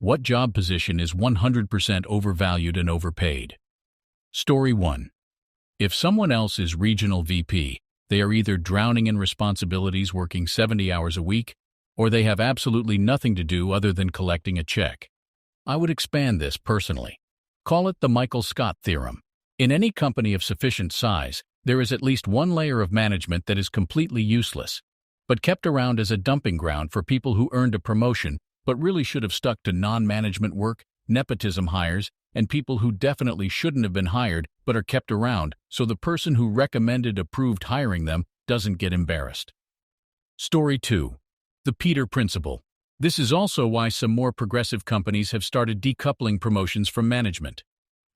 What job position is 100% overvalued and overpaid? Story 1. If someone else is regional VP, they are either drowning in responsibilities working 70 hours a week, or they have absolutely nothing to do other than collecting a check. I would expand this personally. Call it the Michael Scott theorem. In any company of sufficient size, there is at least one layer of management that is completely useless, but kept around as a dumping ground for people who earned a promotion but really should have stuck to non-management work, nepotism hires, and people who definitely shouldn't have been hired but are kept around so the person who recommended approved hiring them doesn't get embarrassed. Story 2. The Peter Principle. This is also why some more progressive companies have started decoupling promotions from management.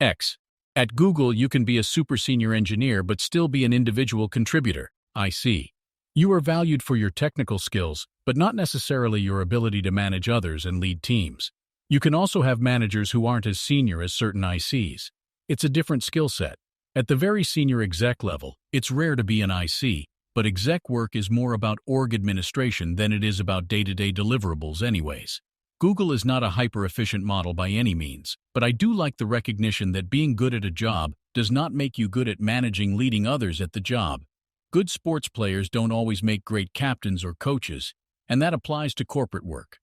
At Google, you can be a super senior engineer but still be an individual contributor, IC. You are valued for your technical skills, but not necessarily your ability to manage others and lead teams. You can also have managers who aren't as senior as certain ICs. It's a different skill set. At the very senior exec level, it's rare to be an IC, but exec work is more about org administration than it is about day-to-day deliverables anyways. Google is not a hyper-efficient model by any means, but I do like the recognition that being good at a job does not make you good at leading others at the job. Good sports players don't always make great captains or coaches, and that applies to corporate work.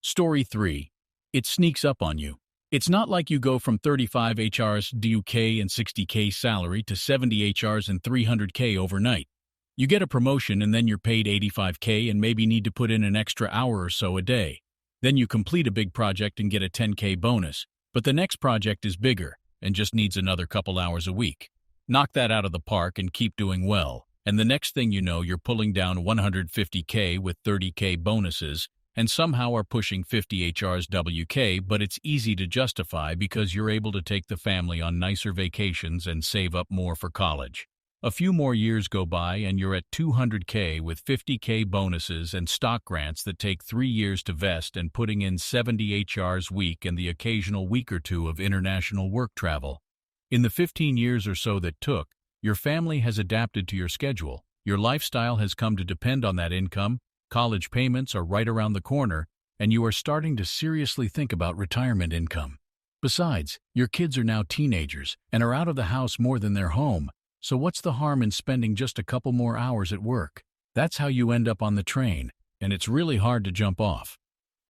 Story 3. It sneaks up on you. It's not like you go from 35 HRs DUK and 60K salary to 70 HRs and 300K overnight. You get a promotion and then you're paid 85K and maybe need to put in an extra hour or so a day. Then you complete a big project and get a 10K bonus, but the next project is bigger and just needs another couple hours a week. Knock that out of the park and keep doing well, and the next thing you know you're pulling down 150K with 30K bonuses and somehow are pushing 50 HRs WK, but it's easy to justify because you're able to take the family on nicer vacations and save up more for college. A few more years go by and you're at 200K with 50K bonuses and stock grants that take 3 years to vest and putting in 70 HRs week and the occasional week or two of international work travel. In the 15 years or so that took, your family has adapted to your schedule, your lifestyle has come to depend on that income, college payments are right around the corner, and you are starting to seriously think about retirement income. Besides, your kids are now teenagers and are out of the house more than they're home, so what's the harm in spending just a couple more hours at work? That's how you end up on the train, and it's really hard to jump off.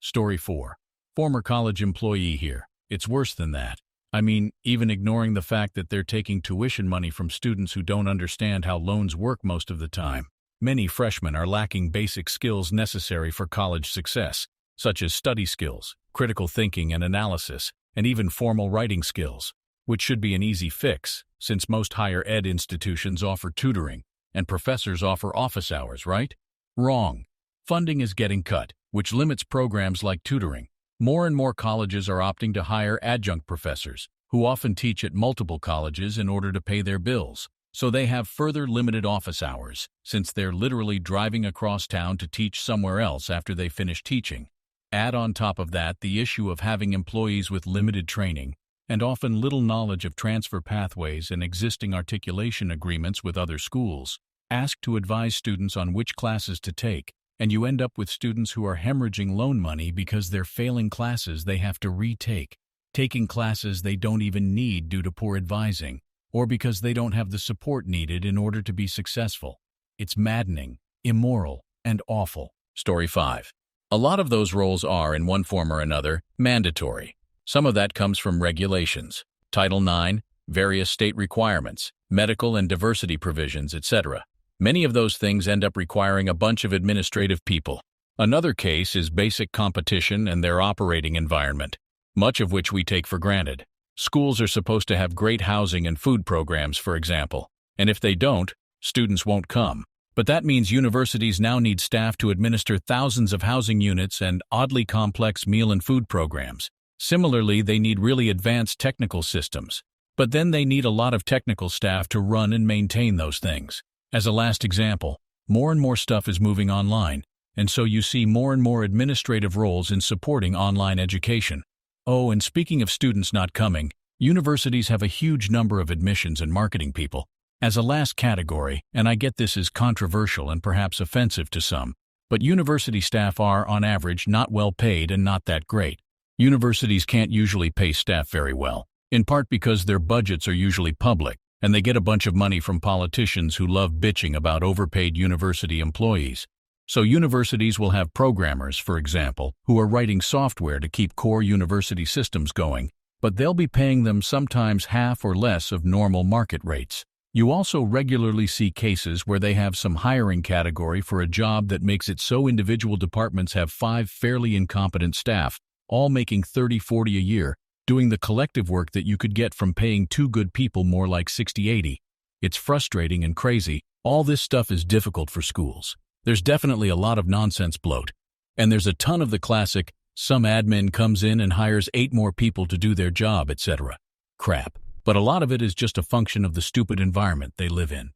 Story 4. Former college employee here. It's worse than that. I mean, even ignoring the fact that they're taking tuition money from students who don't understand how loans work most of the time. Many freshmen are lacking basic skills necessary for college success, such as study skills, critical thinking and analysis, and even formal writing skills, which should be an easy fix, since most higher ed institutions offer tutoring, and professors offer office hours, right? Wrong. Funding is getting cut, which limits programs like tutoring. More and more colleges are opting to hire adjunct professors, who often teach at multiple colleges in order to pay their bills, so they have further limited office hours, since they're literally driving across town to teach somewhere else after they finish teaching. Add on top of that the issue of having employees with limited training, and often little knowledge of transfer pathways and existing articulation agreements with other schools. Ask to advise students on which classes to take, and you end up with students who are hemorrhaging loan money because they're failing classes they have to retake, taking classes they don't even need due to poor advising, or because they don't have the support needed in order to be successful. It's maddening, immoral, and awful. Story 5. A lot of those roles are, in one form or another, mandatory. Some of that comes from regulations, Title IX, various state requirements, medical and diversity provisions, etc. Many of those things end up requiring a bunch of administrative people. Another case is basic competition and their operating environment, much of which we take for granted. Schools are supposed to have great housing and food programs, for example, and if they don't, students won't come. But that means universities now need staff to administer thousands of housing units and oddly complex meal and food programs. Similarly, they need really advanced technical systems, but then they need a lot of technical staff to run and maintain those things. As a last example, more and more stuff is moving online, and so you see more and more administrative roles in supporting online education. Oh, and speaking of students not coming, universities have a huge number of admissions and marketing people. As a last category, and I get this is controversial and perhaps offensive to some, but university staff are, on average, not well paid and not that great. Universities can't usually pay staff very well, in part because their budgets are usually public, and they get a bunch of money from politicians who love bitching about overpaid university employees. So universities will have programmers, for example, who are writing software to keep core university systems going, but they'll be paying them sometimes half or less of normal market rates. You also regularly see cases where they have some hiring category for a job that makes it so individual departments have 5 fairly incompetent staff, all making 30-40 a year, doing the collective work that you could get from paying 2 good people more like 60-80. It's frustrating and crazy. All this stuff is difficult for schools. There's definitely a lot of nonsense bloat. And there's a ton of the classic, some admin comes in and hires 8 more people to do their job, etc. crap. But a lot of it is just a function of the stupid environment they live in.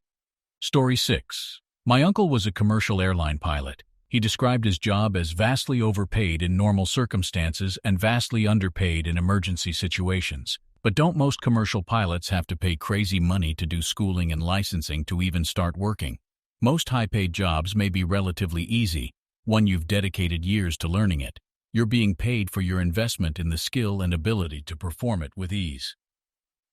Story 6. My uncle was a commercial airline pilot. He described his job as vastly overpaid in normal circumstances and vastly underpaid in emergency situations. But don't most commercial pilots have to pay crazy money to do schooling and licensing to even start working? Most high-paid jobs may be relatively easy, one you've dedicated years to learning it. You're being paid for your investment in the skill and ability to perform it with ease.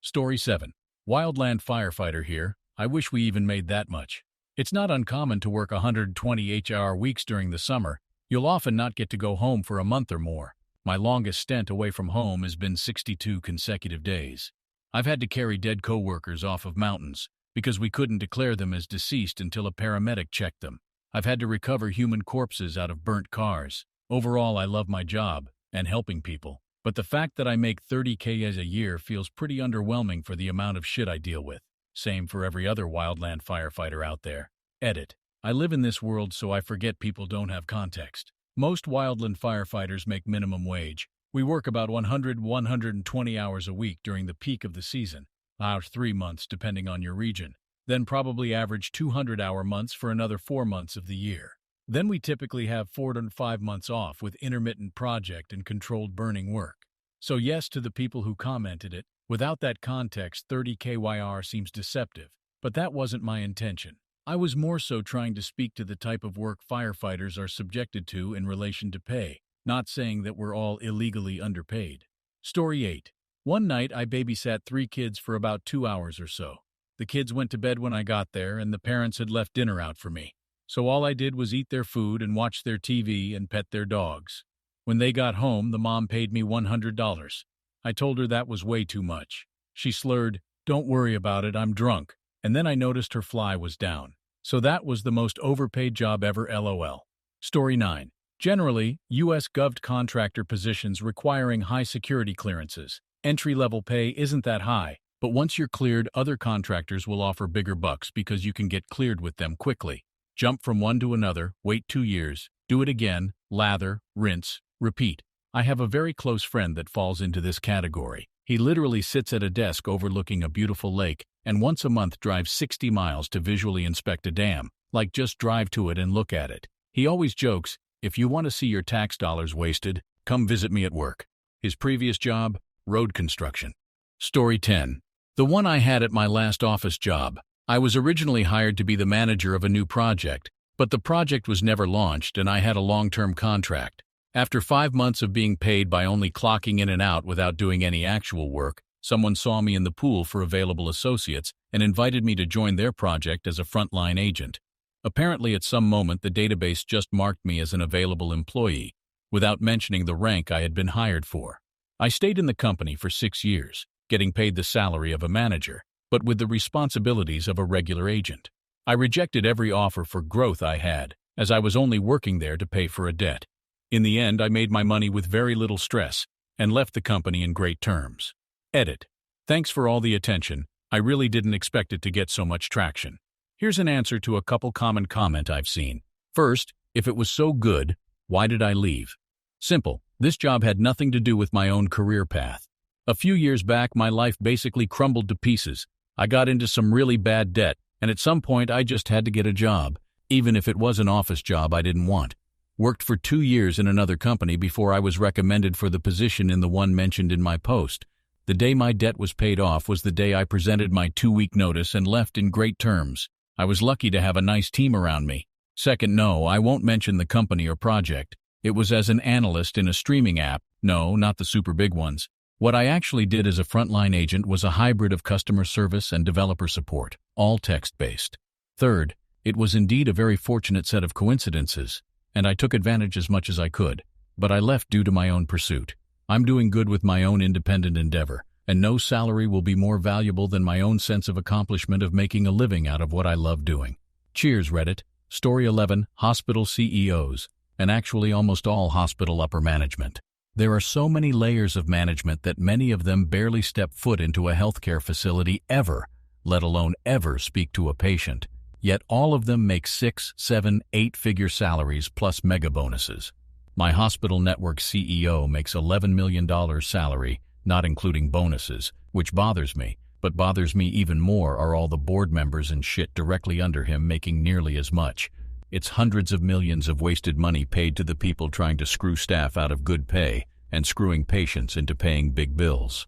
Story 7. Wildland firefighter here. I wish we even made that much. It's not uncommon to work 120-hour weeks during the summer. You'll often not get to go home for a month or more. My longest stint away from home has been 62 consecutive days. I've had to carry dead coworkers off of mountains because we couldn't declare them as deceased until a paramedic checked them. I've had to recover human corpses out of burnt cars. Overall, I love my job and helping people. But the fact that I make $30K a year feels pretty underwhelming for the amount of shit I deal with. Same for every other wildland firefighter out there. Edit. I live in this world so I forget people don't have context. Most wildland firefighters make minimum wage. We work about 120 hours a week during the peak of the season, about 3 months depending on your region. Then probably average 200-hour months for another 4 months of the year. Then we typically have 4 to 5 months off with intermittent project and controlled burning work. So yes to the people who commented it. Without that context, 30KYR seems deceptive, but that wasn't my intention. I was more so trying to speak to the type of work firefighters are subjected to in relation to pay, not saying that we're all illegally underpaid. Story 8. One night I babysat 3 kids for about 2 hours or so. The kids went to bed when I got there and the parents had left dinner out for me. So all I did was eat their food and watch their TV and pet their dogs. When they got home, the mom paid me $100. I told her that was way too much. She slurred, "Don't worry about it, I'm drunk." And then I noticed her fly was down. So that was the most overpaid job ever, LOL. Story 9. Generally, U.S. Gov contractor positions requiring high security clearances. Entry-level pay isn't that high, but once you're cleared, other contractors will offer bigger bucks because you can get cleared with them quickly. Jump from one to another, wait 2 years, do it again, lather, rinse, repeat. I have a very close friend that falls into this category. He literally sits at a desk overlooking a beautiful lake and once a month drives 60 miles to visually inspect a dam, like just drive to it and look at it. He always jokes, "If you want to see your tax dollars wasted, come visit me at work." His previous job, road construction. Story 10. The one I had at my last office job. I was originally hired to be the manager of a new project, but the project was never launched and I had a long-term contract. After 5 months of being paid by only clocking in and out without doing any actual work, someone saw me in the pool for available associates and invited me to join their project as a frontline agent. Apparently at some moment the database just marked me as an available employee, without mentioning the rank I had been hired for. I stayed in the company for 6 years, getting paid the salary of a manager, but with the responsibilities of a regular agent. I rejected every offer for growth I had, as I was only working there to pay for a debt. In the end, I made my money with very little stress, and left the company in great terms. Edit. Thanks for all the attention. I really didn't expect it to get so much traction. Here's an answer to a couple common comment I've seen. First, if it was so good, why did I leave? Simple. This job had nothing to do with my own career path. A few years back, my life basically crumbled to pieces. I got into some really bad debt, and at some point I just had to get a job, even if it was an office job I didn't want. Worked for 2 years in another company before I was recommended for the position in the one mentioned in my post. The day my debt was paid off was the day I presented my 2-week notice and left in great terms. I was lucky to have a nice team around me. Second, no, I won't mention the company or project. It was as an analyst in a streaming app, No, not the super big ones. What I actually did as a frontline agent was a hybrid of customer service and developer support, all text-based. Third, it was indeed a very fortunate set of coincidences, and I took advantage as much as I could, but I left due to my own pursuit. I'm doing good with my own independent endeavor, and no salary will be more valuable than my own sense of accomplishment of making a living out of what I love doing. Cheers, Reddit. Story 11, Hospital CEOs, and actually almost all hospital upper management. There are so many layers of management that many of them barely step foot into a healthcare facility ever, let alone ever speak to a patient. Yet all of them make 6, 7, 8-figure salaries plus mega bonuses. My hospital network CEO makes $11 million salary, not including bonuses, which bothers me, but bothers me even more are all the board members and shit directly under him making nearly as much. It's hundreds of millions of wasted money paid to the people trying to screw staff out of good pay and screwing patients into paying big bills.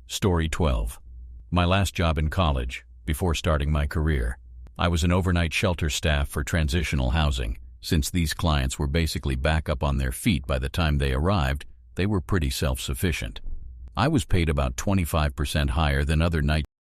Story 12. My last job in college, before starting my career, I was an overnight shelter staff for transitional housing. Since these clients were basically back up on their feet by the time they arrived, they were pretty self-sufficient. I was paid about 25% higher than other night